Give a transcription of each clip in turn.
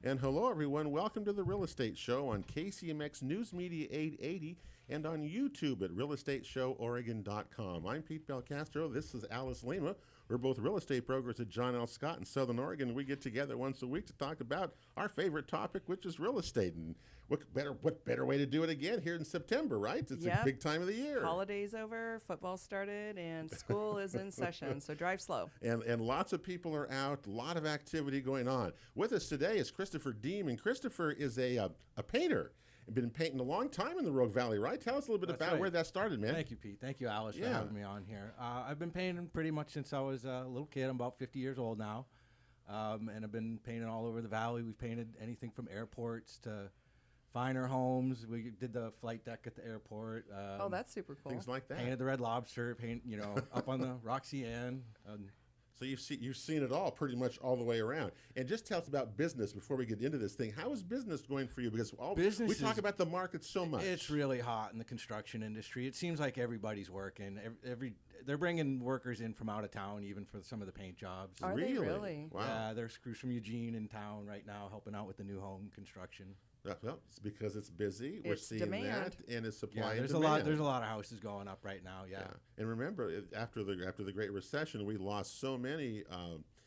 And hello, everyone. Welcome to the Real Estate Show on KCMX News Media 880 and on YouTube at realestateshowOregon.com. I'm Pete Belcastro. This is Alice Lema. We're both real estate brokers at John L. Scott in Southern Oregon. We get together once a week to talk about our favorite topic, which is real estate. And what better way to do it again here in September, right? It's a big time of the year. Holidays over, football started, and school is in session, so drive slow. And lots of people are out, a lot of activity going on. With us today is Christopher Deame, and Christopher is a painter. Been painting a long time in the Rogue Valley, right? Tell us a little bit about where that started, man. Thank you, Pete. Thank you, Alice, for having me on here. I've been painting pretty much since I was a little kid. I'm about 50 years old now, and I've been painting all over the valley. We've painted anything from airports to finer homes. We did the flight deck at the airport. Oh, that's super cool. Things like that. Painted the Red Lobster, up on the Roxy Inn. So you've seen it all pretty much all the way around. And just tell us about business before we get into this thing. How is business going for you? Because we talk about the market so much. It's really hot in the construction industry. It seems like everybody's working. They're bringing workers in from out of town, even for some of the paint jobs. Are they really? Wow. Yeah, there's crews from Eugene in town right now helping out with the new home construction. Well, it's because it's busy. We're seeing demand. that, and it's supply and there's demand. There's a lot of houses going up right now. Yeah. And remember, after the Great Recession, we lost so many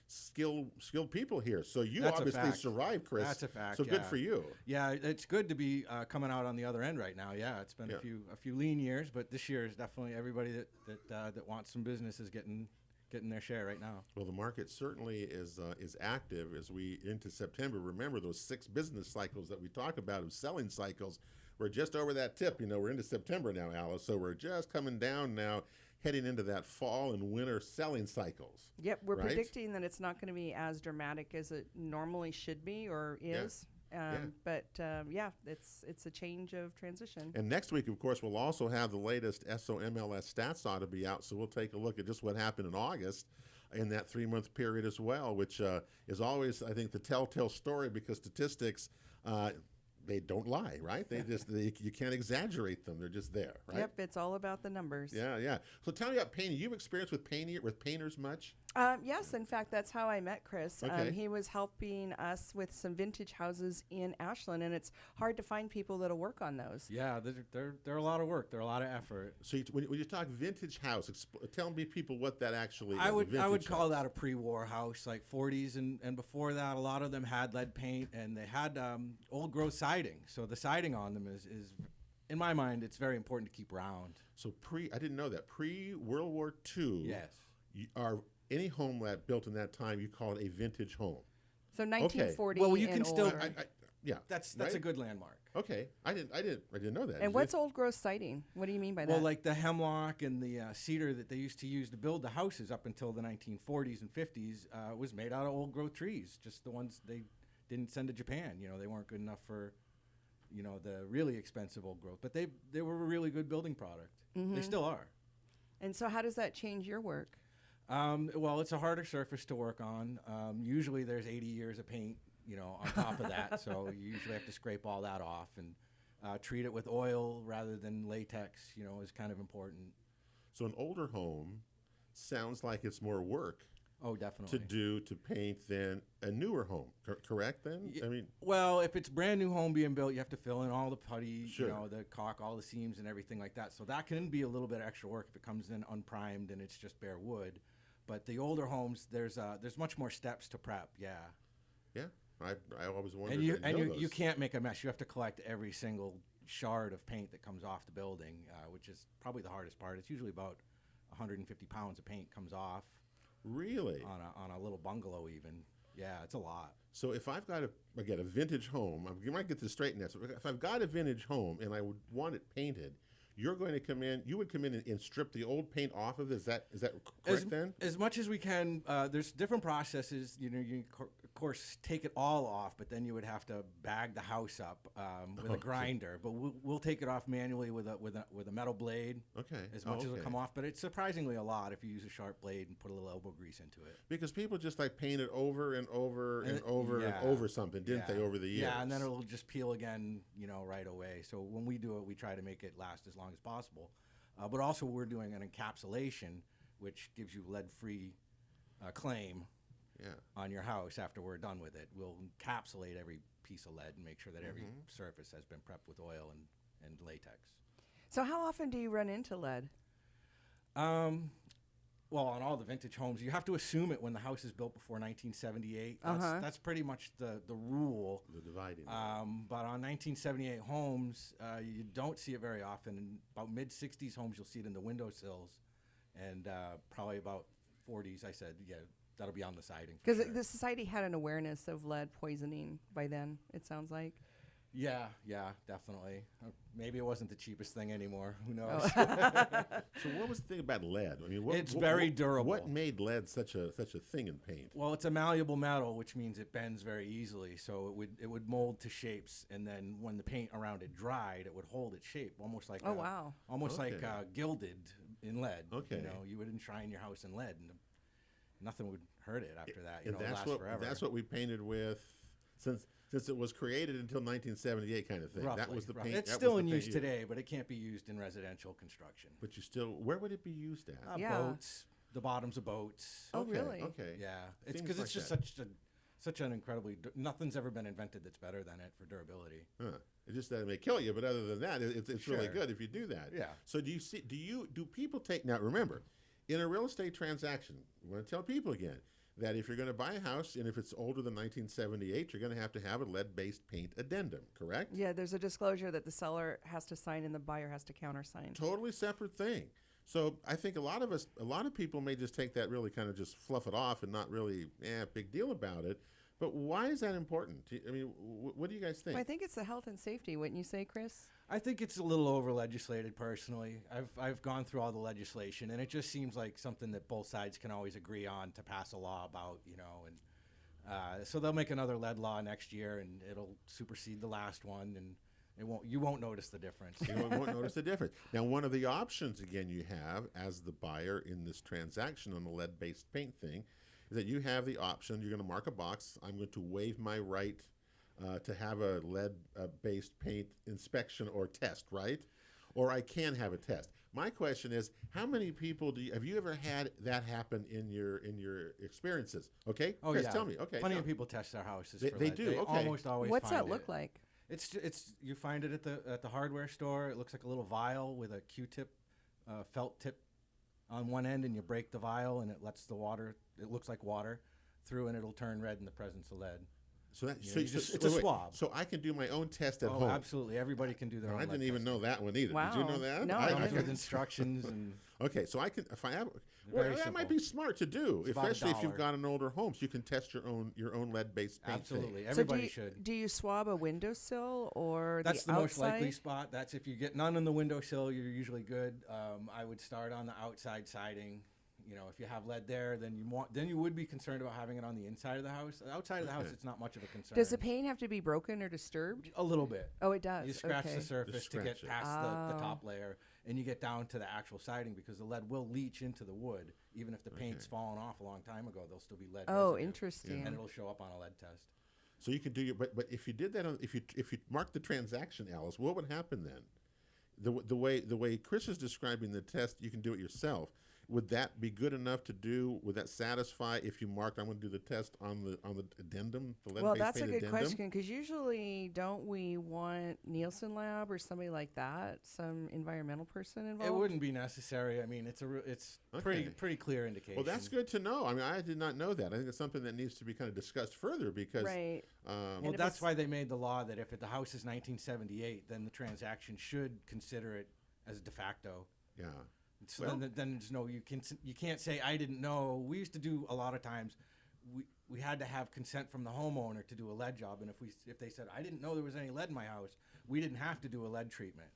skilled people here. So you obviously survived, Chris. That's a fact. So good for you. Yeah, it's good to be coming out on the other end right now. Yeah, it's been a few lean years, but this year is definitely everybody that wants some business is getting their share right now. Well, the market certainly is active as we into September. Remember those 6 business cycles that we talk about of selling cycles. We're just over that tip. We're into September now, Alice. So we're just coming down now, heading into that fall and winter selling cycles. Yep, we're predicting that it's not going to be as dramatic as it normally should be or is. But it's a change of transition. And next week, of course, we'll also have the latest SOMLS stats ought to be out. So we'll take a look at just what happened in August in that 3-month period as well, which is always, I think, the telltale story because statistics, they don't lie, right? You can't exaggerate them. They're just there, right? Yep, it's all about the numbers. Yeah. So tell me about painting. You've experienced with painters much? Yes, in fact, that's how I met Chris. Okay. He was helping us with some vintage houses in Ashland, and it's hard to find people that'll work on those. Yeah, they're a lot of work. They're a lot of effort. So when you talk vintage house, tell me people what that actually is. I would call that a pre-war house, like 40s, and before that, a lot of them had lead paint, and they had old growth siding. So the siding on them is in my mind, it's very important to keep round. So I didn't know that. Pre-World War II. Yes. Any home that built in that time, you call it a vintage home. So 1940. Well, you can still. That's right? A good landmark. Okay, I didn't know that. And what's old growth siding? What do you mean by that? Well, like the hemlock and the cedar that they used to use to build the houses up until the 1940s and 50s was made out of old growth trees. Just the ones they didn't send to Japan. They weren't good enough for, the really expensive old growth. But they were a really good building product. Mm-hmm. They still are. And so, how does that change your work? Well, it's a harder surface to work on. Usually there's 80 years of paint, on top of that. So you usually have to scrape all that off and treat it with oil rather than latex, is kind of important. So an older home sounds like it's more work. Oh, definitely. To paint than a newer home, correct then? Well, if it's brand new home being built, you have to fill in all the putty, sure. The caulk, all the seams and everything like that. So that can be a little bit extra work if it comes in unprimed and it's just bare wood. But the older homes, there's much more steps to prep. Yeah. Yeah, I always wondered. And you can't make a mess. You have to collect every single shard of paint that comes off the building, which is probably the hardest part. It's usually about 150 pounds of paint comes off. Really? On a little bungalow even. Yeah, it's a lot. So if I've got a vintage home, you might get this straight in that. So if I've got a vintage home and I would want it painted, you would come in and strip the old paint off of it. Is that correct then? As much as we can. There's different processes. You of course take it all off, but then you would have to bag the house up with a grinder. But we'll take it off manually with a metal blade. Okay. As much as it'll come off, but it's surprisingly a lot if you use a sharp blade and put a little elbow grease into it. Because people just paint it over and over and over something, didn't they, over the years? Yeah, and then it'll just peel again, right away. So when we do it, we try to make it last as long as possible. But also we're doing an encapsulation, which gives you lead-free claim. on your house after we're done with it. We'll encapsulate every piece of lead and make sure that every surface has been prepped with oil and latex. So how often do you run into lead? Well, on all the vintage homes, you have to assume it when the house is built before 1978. That's pretty much the rule. The dividing. But on 1978 homes, you don't see it very often. In about mid-60s homes, you'll see it in the windowsills. And probably about 40s, I said, that'll be on the siding. Because the society had an awareness of lead poisoning by then, it sounds like. Yeah, definitely. Maybe it wasn't the cheapest thing anymore. Who knows? So what was the thing about lead? I mean, it's very durable. What made lead such a thing in paint? Well, it's a malleable metal, which means it bends very easily. So it would mold to shapes, and then when the paint around it dried, it would hold its shape, almost like like gilded in lead. Okay, you know, you would enshrine your house in lead, and nothing would hurt it after that. And it lasts forever. That's what we painted with since it was created until 1978, kind of thing. Roughly, that was the paint. It's still in use today, but it can't be used in residential construction. But where would it be used at? Boats, the bottoms of boats. Oh, really? Okay. Yeah, it's because it's just such an incredibly. Nothing's ever been invented that's better than it for durability. It's just that it may kill you, but other than that, it's really good if you do that. Yeah. So do people take now? Remember, in a real estate transaction, I want to tell people again that if you're going to buy a house and if it's older than 1978, you're going to have a lead-based paint addendum, correct? Yeah, there's a disclosure that the seller has to sign and the buyer has to countersign. Totally separate thing. So I think a lot of people may just take that really kind of just fluff it off and not really, big deal about it. But why is that important? I mean, what do you guys think? Well, I think it's the health and safety, wouldn't you say, Chris? I think it's a little over-legislated, personally. I've gone through all the legislation, and it just seems like something that both sides can always agree on to pass a law about, and so they'll make another lead law next year, and it'll supersede the last one, and you won't notice the difference. You won't notice the difference. Now, one of the options, again, you have as the buyer in this transaction on the lead-based paint thing is that you have the option, you're going to mark a box, I'm going to waive my right to have a lead-based paint inspection or test, right? Or I can have a test. My question is, how many people have you ever had that happen in your experiences? Okay, oh, Chris, yeah. Tell me. Okay, plenty of people test their houses. They for lead. do. They okay. almost always. What's find that look like? It's you find it at the hardware store. It looks like a little vial with a Q-tip, felt tip on one end, and you break the vial, and it lets the water. It looks like water through, and it'll turn red in the presence of lead. So it's a swab. So I can do my own test at home. Absolutely. Everybody can do their own. I didn't even know that one either. Wow. Did you know that? No, I comes with instructions and. Okay, so I can if I have. Very that simple. might be smart to do, It's about especially if you've $1. got an older home. So you can test your own lead-based paint. Absolutely, thing. everybody so should. Do you swab a windowsill or That's the outside? most likely spot. That's if you get none on the windowsill, you're usually good. I would start on the outside siding. If you have lead there, then you would be concerned about having it on the inside of the house. Outside of the house, it's not much of a concern. Does the paint have to be broken or disturbed? A little bit. Oh, it does. You scratch okay. the surface to get it. past the top layer, and you get down to the actual siding because the lead will leach into the wood. Even if the paint's fallen off a long time ago, there'll still be lead. Oh, residue, interesting. and it'll show up on a lead test. So you can do but if you did that if you marked the transaction, Alice, what would happen then? The way Chris is describing the test, you can do it yourself. Would that be good enough to do? Would that satisfy if you marked, I'm going to do the test on the addendum, the lead-based Well, that's a paint good addendum? question because usually don't we want Nielsen Lab or somebody like that, some environmental person involved? It wouldn't be necessary. I mean, it's pretty clear indication. Well, that's good to know. I mean, I did not know that. I think it's something that needs to be kind of discussed further because. Right. Well, that's why they made the law that if the house is 1978, then the transaction should consider it as de facto. Yeah. So then there's you can't say I didn't know. We used to do a lot of times. We had to have consent from the homeowner to do a lead job, and if they said I didn't know there was any lead in my house, we didn't have to do a lead treatment.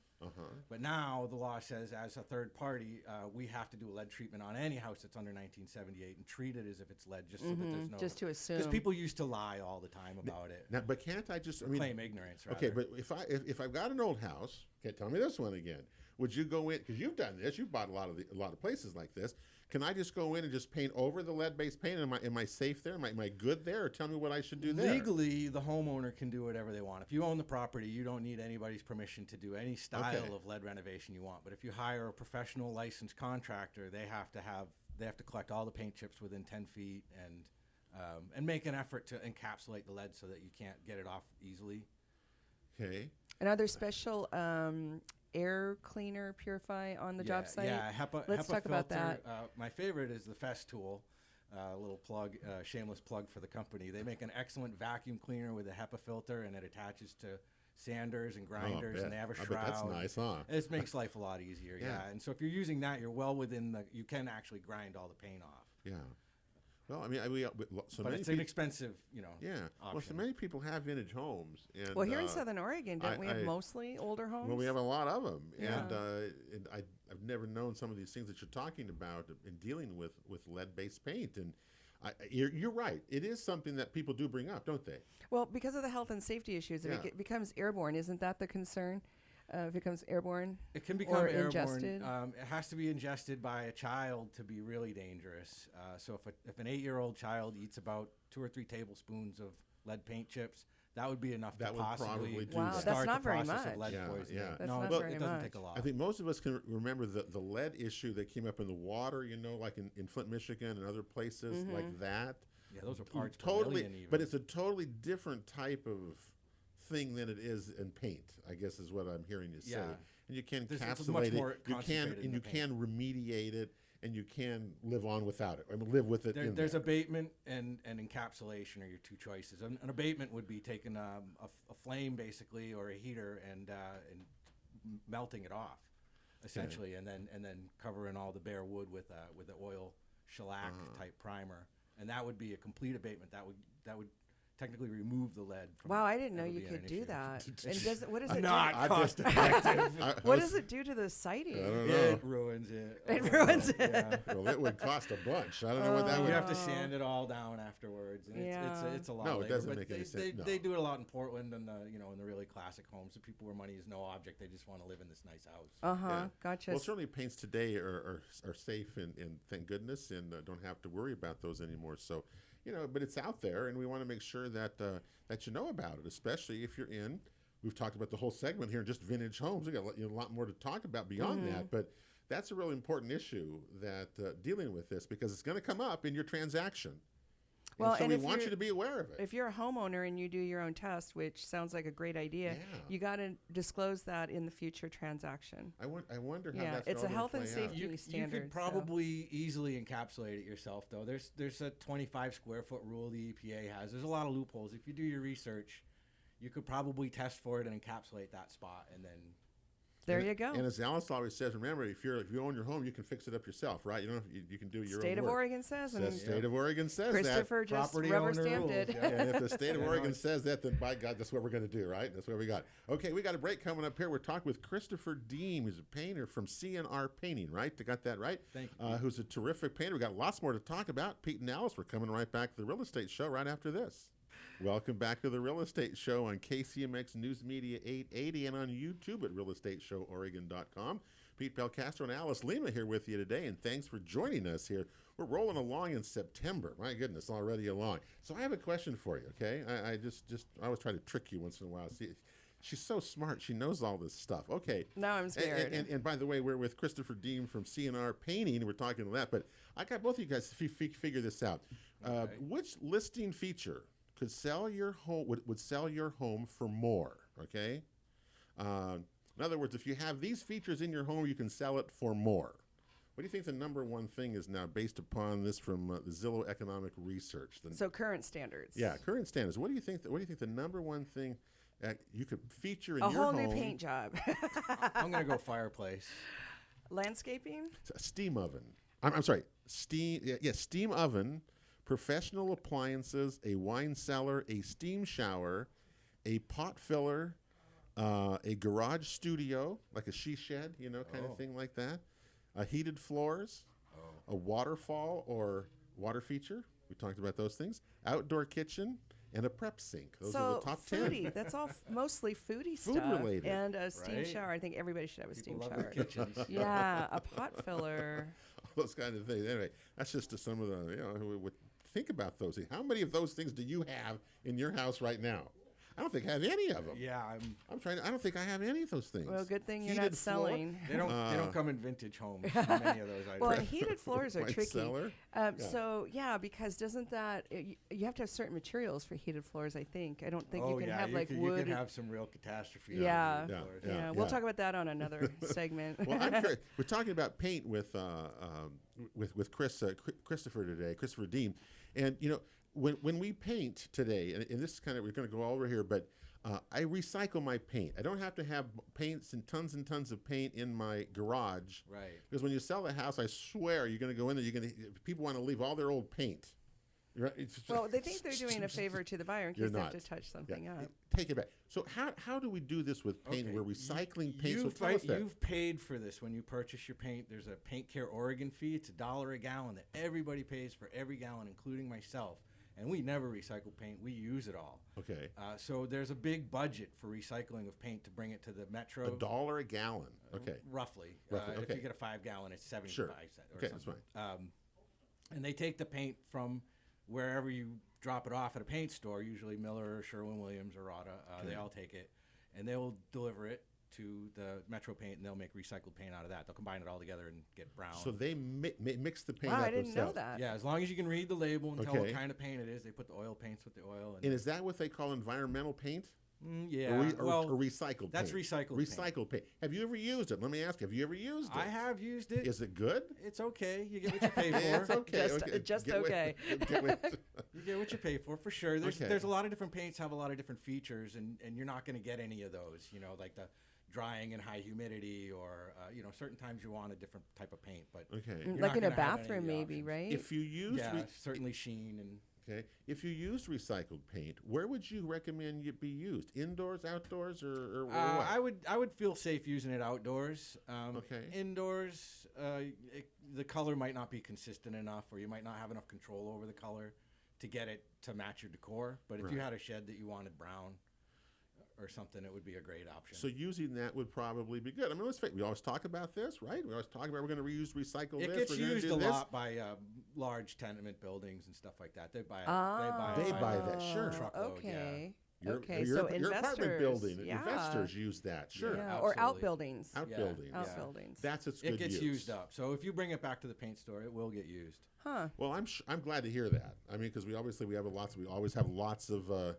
But now the law says, as a third party, we have to do a lead treatment on any house that's under 1978 and treat it as if it's lead, just so that there's no. Just to assume. Because people used to lie all the time about it. Now, but can't I just claim ignorance? Rather. Okay, but if I've got an old house, okay, tell me this one again. Would you go in because you've done this? You've bought a lot of places like this. Can I just go in and just paint over the lead-based paint? Am I safe there? Am I good there? Or tell me what I should do there. Legally, the homeowner can do whatever they want. If you own the property, you don't need anybody's permission to do any style of lead renovation you want. But if you hire a professional licensed contractor, they have to collect all the paint chips within 10 feet, and and make an effort to encapsulate the lead so that you can't get it off easily. Okay. And are there special air cleaner purify on the job site? Yeah, Let's HEPA talk about filter. that. My favorite is the Fest tool. A little plug, shameless plug for the company. They make an excellent vacuum cleaner with a HEPA filter, and it attaches to sanders and grinders, and they have a shroud. I bet that's nice, huh? It makes life a lot easier, yeah. And so if you're using that, you're well within you can actually grind all the paint off. Yeah. Well, I mean, but it's inexpensive, you know. Yeah. Option. Well, so many people have vintage homes. And, well, here in Southern Oregon, don't we have mostly older homes? Well, we have a lot of them, Yeah. and I've never known some of these things that you're talking about in dealing with lead-based paint. And you're right. It is something that people do bring up, don't they? Well, because of the health and safety issues, if it becomes airborne, isn't that the concern? If it becomes airborne, it can become airborne. Ingested? It has to be ingested by a child to be really dangerous. So if an 8-year-old child eats about 2 or 3 tablespoons of lead paint chips, that would be enough to possibly start that's not the very process much. of lead poisoning. Yeah. That's no, not very it doesn't much. take a lot. I think most of us can remember the lead issue that came up in the water, you know, like in Flint, Michigan and other places like that. Yeah, those are parts per totally, million even. but it's a totally different type of thing than it is in paint, I guess is what I'm hearing you say. And you can encapsulate it, you can remediate it, and you can live on without it. I mean, live with it. There's abatement and encapsulation are your two choices. An abatement would be taking a flame basically or a heater and melting it off, essentially, and then covering all the bare wood with an oil shellac type primer, and that would be a complete abatement. That would technically remove the lead. Wow, I didn't know you could do that. And what does it not cost effective. What does it do to the siding? I don't know. It ruins it. It ruins it. Yeah. Well, it would cost a bunch. I don't know what that would. You have to sand it all down afterwards, and it's a lot. No, of it labor, doesn't but make any sense. They do it a lot in Portland and in the really classic homes. The people where money is no object, they just want to live in this nice house. Yeah. Gotcha. Well, certainly paints today are safe and thank goodness, and don't have to worry about those anymore. So, but it's out there, and we want to make sure that that you know about it, especially if you're in. We've talked about the whole segment here, just vintage homes. We got a lot more to talk about beyond that, but that's a really important issue that dealing with this, because it's going to come up in your transaction. Well, and so we want you to be aware of it. If you're a homeowner and you do your own test, which sounds like a great idea, you got to disclose that in the future transaction. I wonder how that's it's a gonna health and play safety out. standard. You could probably easily encapsulate it yourself, though. There's a 25 square foot rule the EPA has. There's a lot of loopholes. If you do your research, you could probably test for it and encapsulate that spot, and then. There you go. And as Alice always says, remember, if you own your home, you can fix it up yourself, right? You can do your State own of work. Oregon says. The state of Oregon says Christopher that. just Property rubber owner stamped rules, it. yeah. And if the state of Oregon says that, then by God, that's what we're going to do, right? That's what we got. Okay, we got a break coming up here. We're talking with Christopher Deame, who's a painter from CnR Painting, right? I got that right? Thank you. Who's a terrific painter. We got lots more to talk about. Pete and Alice, we're coming right back to the Real Estate Show right after this. Welcome back to the Real Estate Show on KCMX News Media 880 and on YouTube at realestateshowOregon.com. Pete Belcastro and Alice Lema here with you today, and thanks for joining us here. We're rolling along in September. My goodness, already along. So I have a question for you, okay? I always try to trick you once in a while. See, she's so smart. She knows all this stuff. Okay. Now I'm scared. And by the way, we're with Christopher Deame from CnR Painting. We're talking to that, but I got both of you guys to figure this out. Okay. Which listing feature could sell your home would sell your home for more? Okay. In other words, if you have these features in your home, you can sell it for more. What do you think the number one thing is now, based upon this from the Zillow Economic Research? So current standards. Yeah, current standards. What do you think the number one thing you could feature in a your home? whole new paint job. I'm gonna go fireplace. Landscaping. A steam oven. I'm sorry. Steam. Yeah, steam oven. Professional appliances. A wine cellar. A steam shower. A pot filler. A garage studio, like a she shed, kind of thing like that. Heated floors, a waterfall or water feature. We talked about those things. Outdoor kitchen, and a prep sink. Those are the top 10. Foodie. That's all mostly foodie Food stuff. related. And a steam Right? shower. I think everybody should have a steam People love shower. their kitchens. Yeah, a pot filler. Those kind of things. Anyway, that's just some of the, who would think about those things. How many of those things do you have in your house right now? I don't think I have any of them. Yeah, I'm trying. I don't think I have any of those things. Well, good thing you're Heated not floor? selling. they don't come in vintage homes. Many of those items. Well, and heated floors are White tricky. cellar? So yeah, because doesn't that you have to have certain materials for heated floors? I think. I don't think oh you can yeah, have like you wood. can have some real catastrophe. Yeah. on the Yeah, floors. Yeah, we'll talk about that on another segment. Well, I'm curious. We're talking about paint with Christopher today, Christopher Deame, and when we paint today, and this is kind of, we're going to go over here, but I recycle my paint. I don't have to have paints and tons of paint in my garage. Right. Because when you sell a house, I swear you're going to go in there. People want to leave all their old paint. Right? Well, they think they're doing a favor to the buyer in You're case they have not. to touch something up. Take it back. So how do we do this with paint? Okay. We're recycling paint. So You've, tell us that. you've paid for this when you purchase your paint. There's a Paint Care Oregon fee. It's $1 a gallon that everybody pays for every gallon, including myself. And we never recycle paint. We use it all. Okay. So there's a big budget for recycling of paint to bring it to the metro. $1 a gallon. Okay. Roughly. Roughly, If okay. you get a 5-gallon, it's 75 Sure. cents or Okay, that's something. And they take the paint from wherever you drop it off at a paint store, usually Miller, Sherwin-Williams, or Rada. They all take it, and they'll deliver it to the Metro Paint, and they'll make recycled paint out of that. They'll combine it all together and get brown. So they mix the paint Wow, up I didn't know themselves. that. Yeah, as long as you can read the label and tell what Okay. kind of paint it is, they put the oil paints with the oil. And is that what they call environmental paint? Yeah, Or recycled that's paint? recycled paint. Recycled paint. Have you ever used it? Let me ask you, have you ever used it? I have used it. Is it good? It's okay. You get what you pay for. It's okay. Just Get what- okay. You get what you pay for sure. There's Okay. there's a lot of different paints have a lot of different features, and you're not going to get any of those. Like the drying in high humidity, or certain times you want a different type of paint. But Okay. You're Like not in a gonna have any of bathroom, the maybe, options. right? If you use certainly sheen and. okay, if you use recycled paint, where would you recommend it be used? Indoors, outdoors, or what? I would feel safe using it outdoors. Okay. Indoors, the color might not be consistent enough, or you might not have enough control over the color to get it to match your decor. But if you Right. had a shed that you wanted brown or something, it would be a great option. So using that would probably be good. I mean, let's face it, we always talk about this, right? We always talk about we're going to recycle It this. gets we're gonna used do a this. lot by large tenement buildings and stuff like that. They buy. They buy that, sure. Truckload, Okay. Your, Okay, your, so your apartment investors, building, yeah. investors use that, sure. Yeah, or absolutely. outbuildings. Outbuildings. Yeah. Outbuildings. That's its It good gets use. used up. So if you bring it back to the paint store, it will get used. Huh. Well, I'm glad to hear that. I mean, because we always have lots of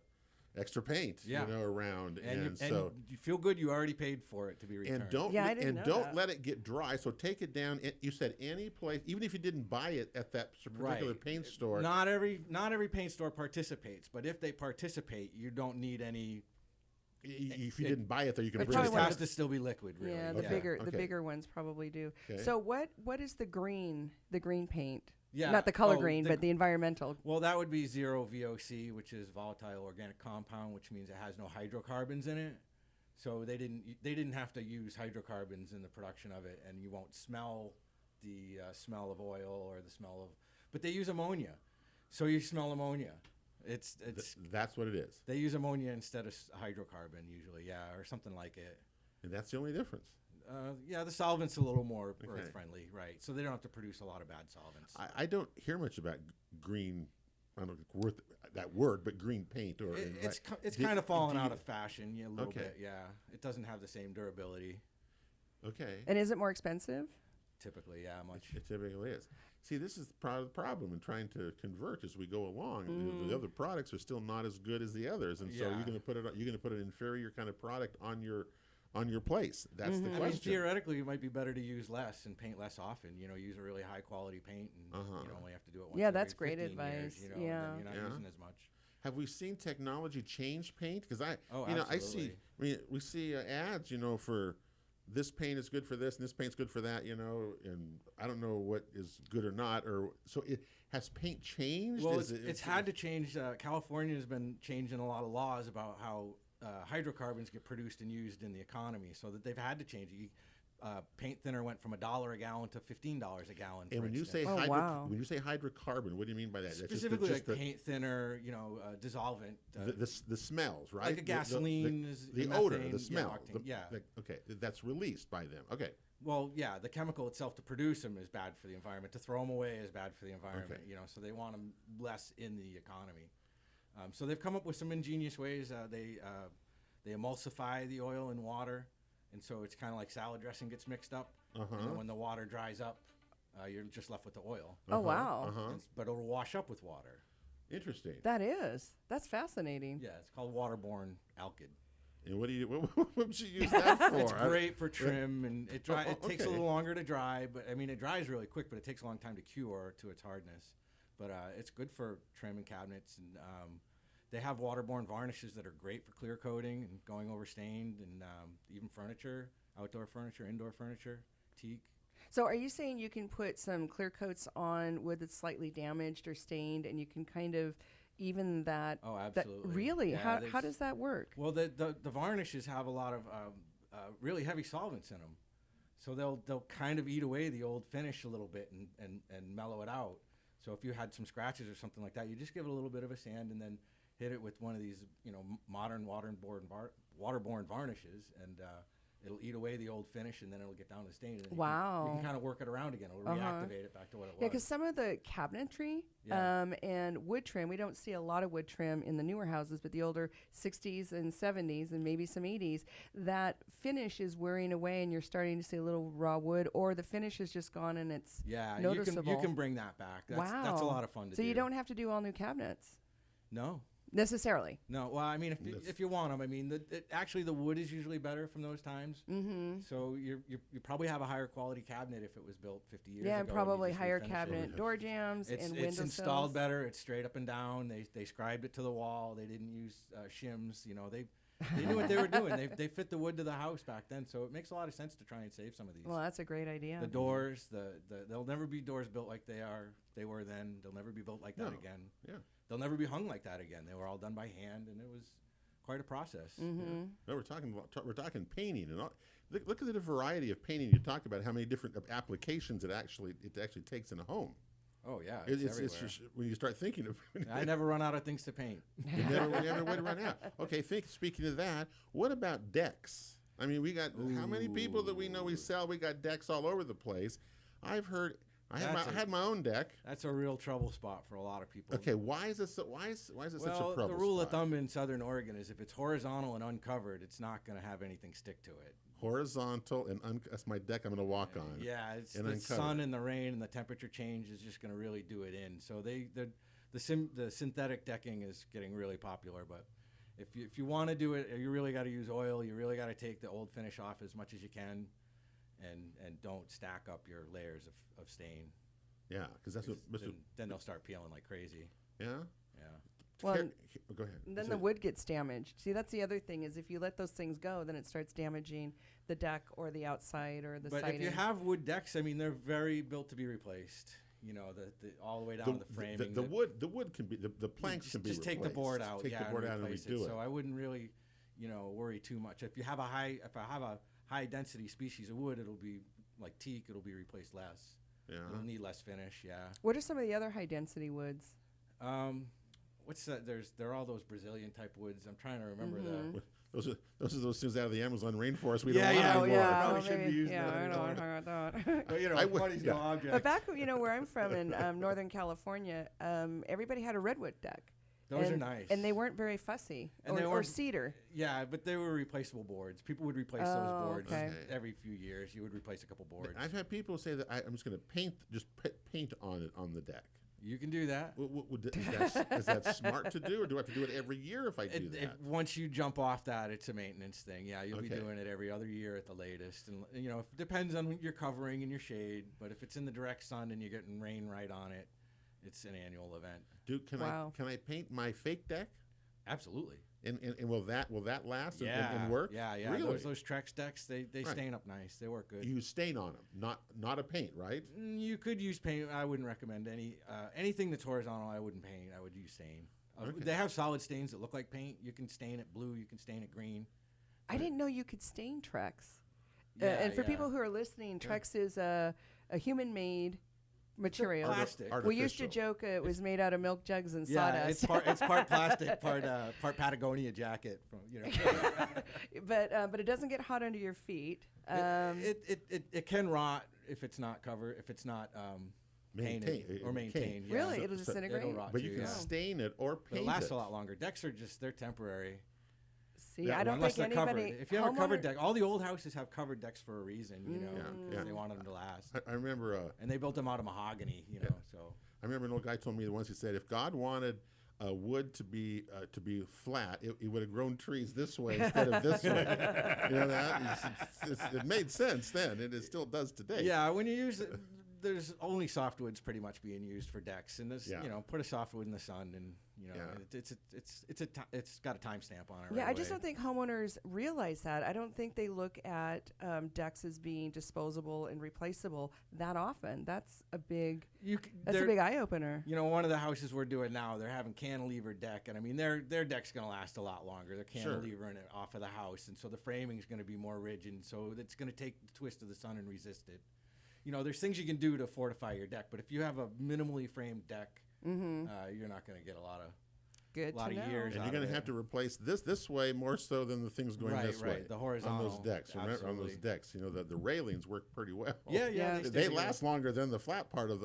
extra paint, Yeah. around, And so. you feel good you already paid for it to be returned. And don't Yeah, I didn't know don't that. let it get dry. So take it down. You said any place, even if you didn't buy it at that particular Right. paint store. Not every paint store participates, but if they participate, you don't need any. If you didn't buy it there, you can It bring It it just probably back. has to still be liquid, really. Yeah, Okay. the Okay. bigger ones probably do. Okay. So what is the green paint? Yeah. Not the color Oh, green, but the environmental. Well, that would be zero VOC, which is volatile organic compound, which means it has no hydrocarbons in it. So they didn't have to use hydrocarbons in the production of it, and you won't smell the smell of oil or the smell of. But they use ammonia, so you smell ammonia. It's That's what it is, they use ammonia instead of hydrocarbon usually, or something like it. and that's the only difference. The solvent's a little more Okay. earth friendly, right? So they don't have to produce a lot of bad solvents. I don't hear much about green. I don't know if it's worth that word, but green paint or It's Did- kind of fallen do out you- of fashion, a little Okay. bit. Yeah, it doesn't have the same durability. Okay. And is it more expensive? Typically, much. It typically is. See, this is part of the problem in trying to convert as we go along. Mm. The other products are still not as good as the others, and so Yeah. you're going to put an inferior kind of product on your place. That's the I mean, question. theoretically, it might be better to use less and paint less often. Use a really high quality paint, and you only have to do it once. Yeah, every that's great 15 years, advice. then Yeah. you're not Yeah. using as much. Have we seen technology change paint? Because I Absolutely. see. We see ads, for this paint is good for this and this paint's good for that, and I don't know what is good or not. Or so has paint changed? Well, Is it's had to change. California has been changing a lot of laws about how hydrocarbons get produced and used in the economy, so that they've had to change it. Paint thinner went from $1 a gallon to $15 a gallon. And for when you instance. say Oh, wow. when you say hydrocarbon, what do you mean by that? That's Specifically, just like paint thinner, dissolvent. the smells, right? Like a gasoline, is the methane, odor, the smell. octane, Okay, that's released by them. Okay. Well, the chemical itself to produce them is bad for the environment. To throw them away is bad for the environment. Okay. So they want them less in the economy. So they've come up with some ingenious ways. They emulsify the oil in water, and so it's kind of like salad dressing gets mixed up. And then when the water dries up, you're just left with the oil. Oh, wow. But it'll wash up with water. Interesting. That's fascinating. Yeah, it's called waterborne alkyd. And what would you use that for? It's great for trim, and it takes a okay. little longer to dry, but I mean it dries really quick, but it takes a long time to cure to its hardness. But it's good for trim and cabinets, and they have waterborne varnishes that are great for clear coating and going over stained, and even furniture, outdoor furniture, indoor furniture, teak. So are you saying you can put some clear coats on wood that's slightly damaged or stained, and you can kind of even that? Oh, absolutely. Really? Yeah, How does that work? Well, the varnishes have a lot of really heavy solvents in them, so they'll kind of eat away the old finish a little bit and mellow it out. So if you had some scratches or something like that, you just give it a little bit of a sand and then hit it with one of these, modern waterborne varnishes, and it'll eat away the old finish, and then it'll get down to stain. And then Wow. you can kind of work it around again. It'll reactivate it back to what it Yeah, was. because some of the cabinetry Yeah. and wood trim, we don't see a lot of wood trim in the newer houses, but the older 60s and 70s and maybe some 80s, that finish is wearing away, and you're starting to see a little raw wood, or the finish is just gone and it's noticeable. You can bring that back. That's a lot of fun to do. So you don't have to do all new cabinets No. necessarily. No, well, I mean, if you want them, I mean, actually the wood is usually better from those times. Mm-hmm. So you probably have a higher quality cabinet if it was built 50 years ago. Yeah, and probably you just higher refinish it. cabinet door jambs and window It's installed sills. better. It's straight up and down. They scribed it to the wall. They didn't use shims. They knew what they were doing. They fit the wood to the house back then, so it makes a lot of sense to try and save some of these. Well, that's a great idea. The doors, they'll never be doors built like they were then. They'll never be built like that again. Yeah. They'll never be hung like that again. They were all done by hand, and it was quite a process. Mm-hmm. No, we're talking painting, and look at the variety of painting. You talk about how many different applications it actually takes in a home. Oh yeah, It's everywhere. just when you start thinking of it. I never run out of things to paint. You never would run out. Okay, speaking of that, what about decks? I mean, we got how many people that we know we sell? We got decks all over the place. I've heard. I had my own deck. That's a real trouble spot for a lot of people. Okay, why is it such a trouble the rule spot? of thumb in Southern Oregon is if it's horizontal and uncovered, it's not going to have anything stick to it. Horizontal and that's my deck I'm going to walk on. Yeah, it's and the uncovered. sun and the rain and the temperature change is just going to really do it in. So the synthetic decking is getting really popular, but if you want to do it, you really got to use oil. You really got to take the old finish off as much as you can, and don't stack up your layers of stain. Yeah, because that's what. Then they'll start peeling like crazy. Yeah. Yeah. Well, go ahead. Then the wood gets damaged. See, that's the other thing is if you let those things go, then it starts damaging the deck or the outside or the siding. But if you have wood decks, I mean, they're very built to be replaced. The all the way down to the framing. The wood can be the planks can be just replaced. take the board out. Take the board out and redo it. So I wouldn't really, worry too much. If I have a high density species of wood, it'll be like teak. It'll be replaced less. Yeah. You'll need less finish. Yeah. What are some of the other high density woods? What's that? There are all those Brazilian type woods. I'm trying to remember that. Those are those things out of the Amazon rainforest we Yeah, don't yeah, want yeah. anymore. Probably shouldn't be using that I don't anymore. want to talk about that. But funny's no object. But back, where I'm from in Northern California, everybody had a redwood deck. Those are nice. And they weren't very fussy. And or cedar. Yeah, but they were replaceable boards. People would replace those boards every few years. You would replace a couple boards. I've had people say that I'm just going to paint on it on the deck. You can do that. Is that smart to do, or do I have to do it every year if I do that? Once you jump off that, it's a maintenance thing. Yeah, you'll be doing it every other year at the latest. And it depends on your covering and your shade. But if it's in the direct sun and you're getting rain right on it, it's an annual event. Can I paint my fake deck? Absolutely. And will that last and work? Yeah. Really? Those Trex decks, they stain up nice. They work good. You stain on them, not a paint, right? You could use paint. I wouldn't recommend anything that's horizontal. I wouldn't paint. I would use stain. They have solid stains that look like paint. You can stain it blue. You can stain it green. I didn't know you could stain Trex. Yeah, and for people who are listening, Trex is a human-made material. Plastic. We used to joke it was made out of milk jugs and sawdust. It's part plastic, part Patagonia jacket. But it doesn't get hot under your feet. It can rot if it's not covered. If it's not painted or maintained. Yeah. Really? It'll disintegrate? It'll rot But too, you can yeah. stain it or But paint it lasts it. a lot longer. Decks are they're temporary. See, Yeah, I don't Unless think they're covered. anybody. If you have a covered homeowner- deck, all the old houses have covered decks for a reason, you know, Yeah, because yeah. they wanted them to last. I remember. And they built them out of mahogany, you know. So I remember an old guy told me once. He said, if God wanted wood to be flat, it would have grown trees this way instead of this way. You know that? It made sense then, and it still does today. yeah, when you use it, there's only softwoods pretty much being used for decks, and this, Yeah. you know, put a softwood in the sun, and you know, Yeah. it's got a timestamp on it. Yeah, right I just away. don't think homeowners realize that. I don't think they look at decks as being disposable and replaceable that often. That's a big eye opener. You know, one of the houses we're doing now, they're having cantilever deck, and I mean, their deck's going to last a lot longer. They're Sure. cantilevering it off of the house, and so the framing's going to be more rigid, and so it's going to take the twist of the sun and resist it. You know, there's things you can do to fortify your deck, but if you have a minimally framed deck, you're not going to get a lot of Good to know. years. And out you're going of to it. have to replace this way more so than the things going this way. The On horizontal. those decks. Remember, on those Absolutely. decks, you know, the railings work pretty well. Yeah, Yeah. stay They together. last longer than the flat part of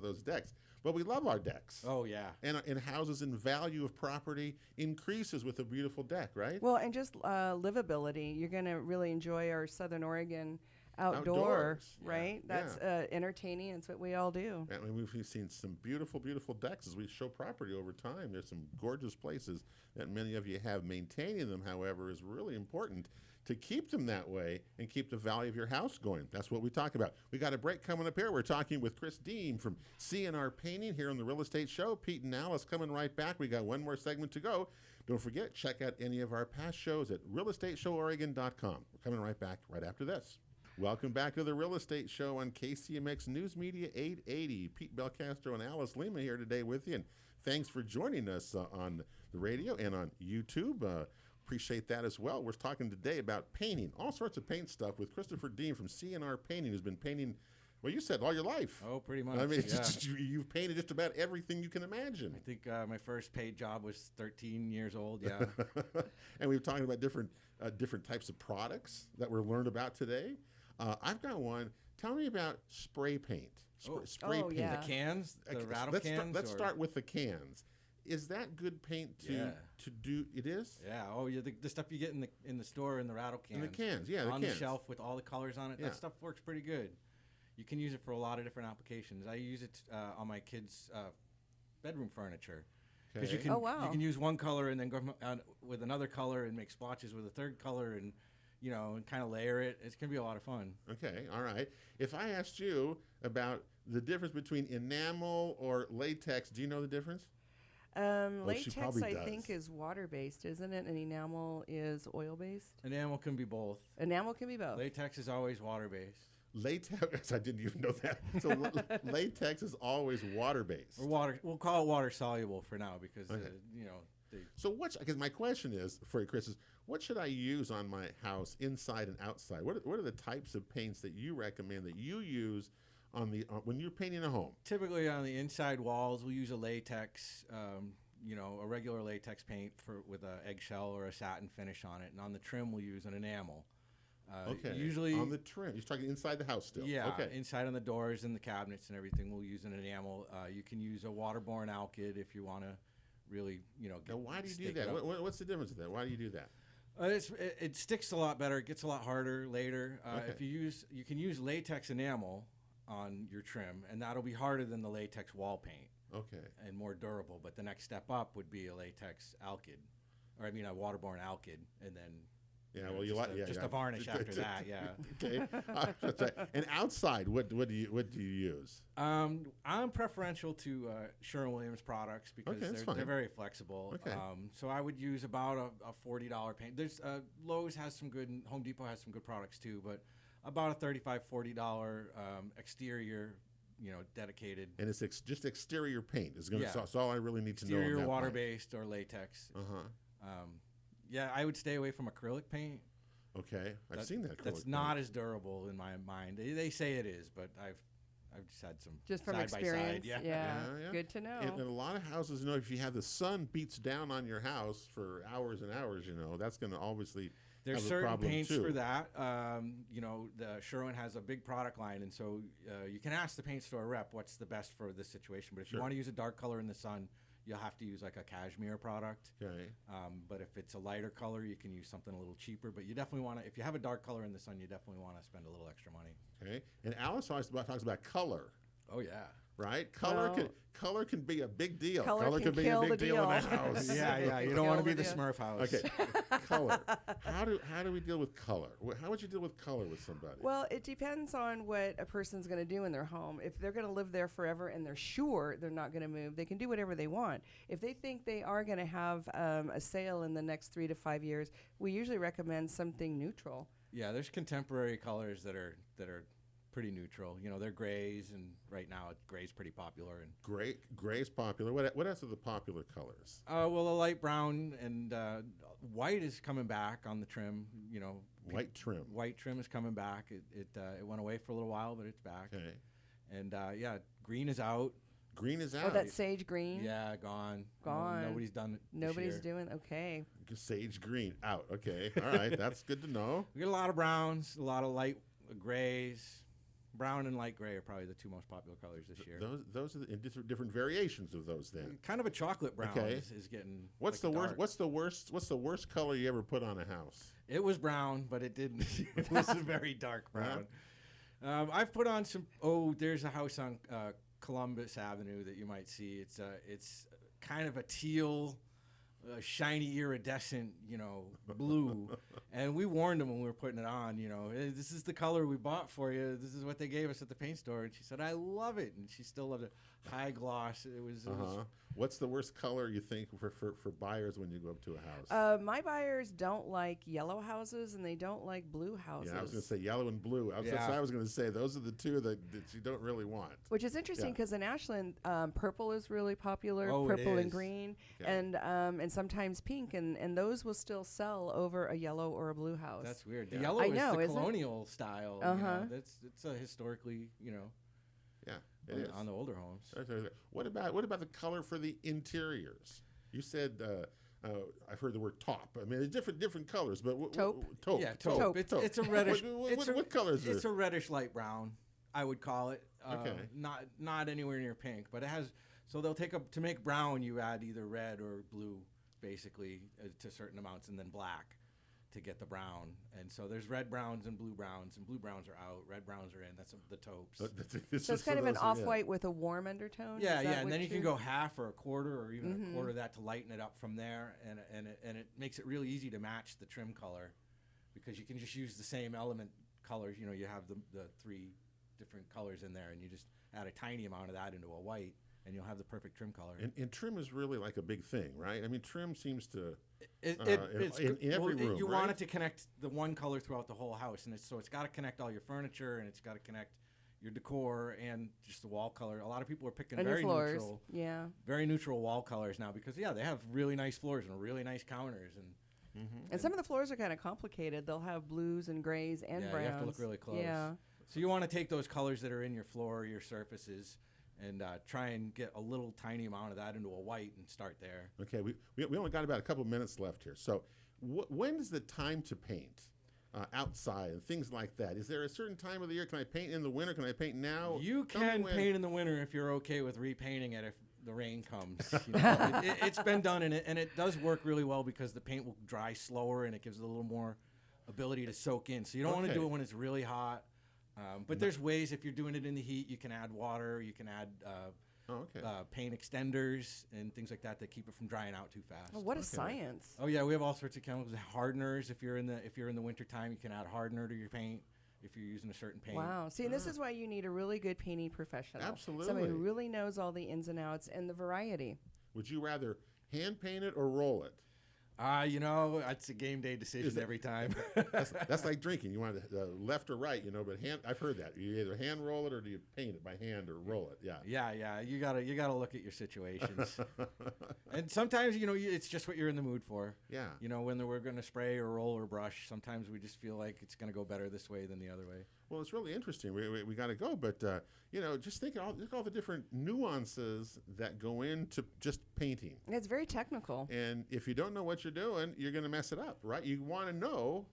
those decks. But we love our decks. Oh yeah. And in houses, and value of property increases with a beautiful deck, right? Well, and just livability. You're going to really enjoy our Southern Oregon outdoor, Outdoors, yeah, right? That's entertaining. It's what we all do. I mean, we've seen some beautiful, beautiful decks as we show property over time. There's some gorgeous places that many of you have. Maintaining them, however, is really important to keep them that way and keep the value of your house going. That's what we talk about. We got a break coming up here. We're talking with Chris Deame from CnR Painting here on the Real Estate Show. Pete and Alice coming right back. We got one more segment to go. Don't forget, check out any of our past shows at realestateshoworegon.com. We're coming right back right after this. Welcome back to the Real Estate Show on KCMX News Media 880. Pete Belcastro and Alice Lema here today with you. And thanks for joining us on the radio and on YouTube. Appreciate that as well. We're talking today about painting, all sorts of paint stuff with Christopher Deame from CnR Painting, who's been painting, well, you said all your life. Oh, pretty much. I mean, yeah. you've painted just about everything you can imagine. I think my first paid job was 13 years old. Yeah. And we've talked about different types of products that we're learned about today. I've got one. Tell me about spray paint. Spray paint. yeah. The cans, the rattle let's cans. Let's start with the cans. Is that good paint to do? It is. Yeah. Oh, yeah. The stuff you get in the store in the rattle cans. In the cans, yeah, the on cans. the shelf with all the colors on it. Yeah. That stuff works pretty good. You can use it for a lot of different applications. I use it on my kids' bedroom furniture. Because you Okay. can wow. you can use one color and then go with another color and make splotches with a third color and and kind of layer it. It's gonna be a lot of fun. Okay, all right. If I asked you about the difference between enamel or latex, do you know the difference? She Latex, probably I does. think, is water-based, isn't it? And enamel is oil-based. Enamel can be both. Enamel can be both. Latex is always water-based. Latex, I didn't even know that. So latex is always water-based. Or water. We'll call it water soluble for now because Okay. they, So because my question is for you, Chris, is what should I use on my house inside and outside? What are the types of paints that you recommend that you use on the when you're painting a home? typically on the inside walls we'll use a latex, a regular latex paint with a eggshell or a satin finish on it, and on the trim we'll use an enamel. Okay. Usually on the trim. You're talking inside the house still. Yeah, Okay. inside on the doors and the cabinets and everything, we'll use an enamel. You can use a waterborne alkyd if you want to really, Now, why do you do stick it that? up. What's the difference with that? Why do you do that? It sticks a lot better. It gets a lot harder later. Okay. If you can use latex enamel on your trim, and that'll be harder than the latex wall paint Okay. and more durable. But the next step up would be a latex alkyd, a waterborne alkyd, and then Yeah. Well, you like just a varnish after that. Yeah. Okay. That's right. And outside, what do you use? I'm preferential to Sherwin-Williams products because Okay, that's fine. they're very flexible. Okay. So I would use about a $40 paint. There's Lowe's has some good, and Home Depot has some good products too, but about a $35, $40 exterior, dedicated. And it's just exterior paint. It's gonna. Yeah. That's all I really need to know. Exterior on that water-based or latex. Yeah, I would stay away from acrylic paint. Okay, I've seen that. That's acrylic not paint. as durable in my mind. They say it is, but I've just had some Just from side by experience. side. Yeah. Yeah. Good to know. And a lot of houses, if you have the sun beats down on your house for hours and hours, that's going to obviously There's have a certain problem paints too. for that. You know, the Sherwin has a big product line, and so you can ask the paint store rep what's the best for this situation. But if Sure. you want to use a dark color in the sun, you'll have to use like a cashmere product. Okay. But if it's a lighter color, you can use something a little cheaper. But you definitely want to, if you have a dark color in the sun, you definitely want to spend a little extra money. Okay. And Alice talks about color, Oh yeah. right? Well, Color can be a big deal. color can can be a kill big the deal in a deal. house. Yeah. You don't Kill want to be the the deal. Smurf house. Okay. Color. How do we deal with color? How would you deal with color with somebody? Well, it depends on what a person's going to do in their home. If they're going to live there forever and they're sure they're not going to move, they can do whatever they want. If they think they are going to have a sale in the next 3 to 5 years, we usually recommend something neutral. Yeah, there's contemporary colors that are pretty neutral. You know, they're grays, and right now gray's pretty popular. And Gray's popular. What else are the popular colors? well, the light brown and white is coming back on the trim. You know, White trim. white trim is coming back. It went away for a little while, but it's back. Okay. And yeah, green is out. Green is Oh, out. that sage green? Yeah, gone. Gone. Nobody's done it. this Nobody's year. doing, okay. Sage green out. Okay. All right. That's good to know. We get a lot of browns, a lot of light grays. Brown and light gray are probably the two most popular colors this year. Those are different variations of those then. Kind of a chocolate brown Okay. is getting. What's like the a worst? dark. What's the worst color you ever put on a house? It was brown, but it didn't. It was a very dark brown. I've put on some. Oh, there's a house on Columbus Avenue that you might see. It's kind of a teal, shiny, iridescent, blue. And we warned them when we were putting it on. Hey, this is the color we bought for you. This is what they gave us at the paint store. And she said, I love it. And she still loved it. High gloss. It was What's the worst color you think for buyers when you go up to a house? My buyers don't like yellow houses and they don't like blue houses. Yeah, I was going to say yellow and blue. That's what I was going to say. Those are the two that you don't really want. Which is interesting because in Ashland, purple is really popular, Oh, it purple and is. green, Yeah. and sometimes pink, and those will still sell over a yellow or a blue house. That's weird. The Yeah. yellow I is know, the isn't it? colonial style. Uh-huh. It's a historically, Yeah, it is. on the older homes. What about the color for the interiors? You said I've heard the word taupe. I mean, there's different colors, but Taupe? Taupe. Yeah, taupe. taupe. It's a reddish. What colors are? It's a reddish light brown, I would call it. Okay. Not anywhere near pink, but it has. So they'll to make brown, you add either red or blue, basically, to certain amounts, and then black to get the brown. And so there's red browns and blue browns are out. Red browns are in. That's the taupes. So it's kind of an off-white with a warm undertone? Yeah, Is that and what then you can you're- go half or a quarter or even a quarter of that to lighten it up from there, and it makes it really easy to match the trim color because you can just use the same element colors. You have the three different colors in there, and you just add a tiny amount of that into a white, and you'll have the perfect trim color. And trim is really like a big thing, right? I mean, trim seems to It's in every room, you right? want it to connect the one color throughout the whole house, and it's got to connect all your furniture, and it's got to connect your decor and just the wall color. A lot of people are picking And your very floors. neutral, Yeah. very neutral wall colors now because they have really nice floors and really nice counters, and And some of the floors are kind of complicated. They'll have blues and grays and yeah, browns. you have to look really close. Yeah. So you want to take those colors that are in your floor, your surfaces, and try and get a little tiny amount of that into a white and start there. Okay, we only got about a couple minutes left here. So when is the time to paint outside and things like that? Is there a certain time of the year? Can I paint in the winter? Can I paint now? You Tell me can when. paint in the winter if you're okay with repainting it if the rain comes. It's been done, and it does work really well because the paint will dry slower and it gives it a little more ability to soak in. So you don't want to Okay. do it when it's really hot. But there's ways, if you're doing it in the heat, you can add water, you can add paint extenders and things like that keep it from drying out too fast. Oh, what a science. Oh yeah, we have all sorts of chemicals. Hardeners. If you're in the winter time, you can add hardener to your paint if you're using a certain paint. Wow. See, and this is why you need a really good painting professional. Absolutely. Somebody who really knows all the ins and outs and the variety. Would you rather hand paint it or roll it? It's a game day decision every time. That's like drinking. You want it left or right, but I've heard that. You either hand roll it or do you paint it by hand or roll it? Yeah. Yeah. You gotta look at your situations, and sometimes it's just what you're in the mood for. Yeah. When we're gonna spray or roll or brush, sometimes we just feel like it's gonna go better this way than the other way. Well, it's really interesting. We got to go, but just think of all the different nuances that go into just painting. It's very technical. And if you don't know what you're doing, you're going to mess it up, right? You want to know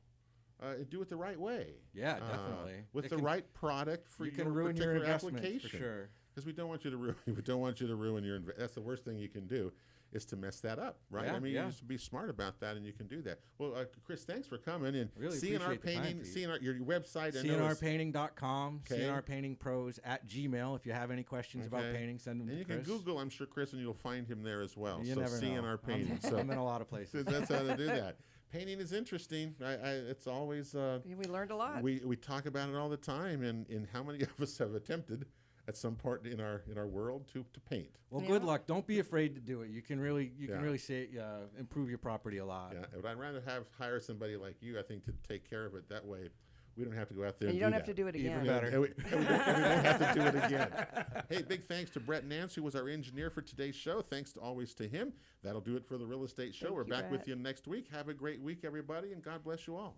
do it the right way. Yeah, definitely. With the right product for you your can ruin your particular investment application. for sure. Because we don't want you to ruin. We don't want you to ruin your. That's the worst thing you can do, is to mess that up, right? Yeah, I mean, yeah. you just be smart about that, and you can do that. Well, Chris, thanks for coming. And Really CnR appreciate the time, Painting, Pete. CnR, your website. I know is- CnRPainting.com, Okay. CnRPaintingPros@gmail. If you have any questions about Okay. painting, send them And to you Chris. can Google, I'm sure, Chris, and you'll find him there as well. You so never know. CnR Painting. So I'm in a lot of places. that's how to do that. Painting is interesting. It's always We learned a lot. we talk about it all the time, and how many of us have attempted at some part in our world to paint. Well, Yeah. good luck. Don't be afraid to do it. You can really Yeah. say improve your property a lot. Yeah, but I'd rather hire somebody like you, I think, to take care of it. That way, we don't have to go out there. And And you don't do have to that. do it again. Even better. And we won't have to do it again. Hey, big thanks to Brett Nance, who was our engineer for today's show. Thanks always to him. That'll do it for the Real Estate Show. Thank We're you, back with Brett. you next week. Have a great week, everybody, and God bless you all.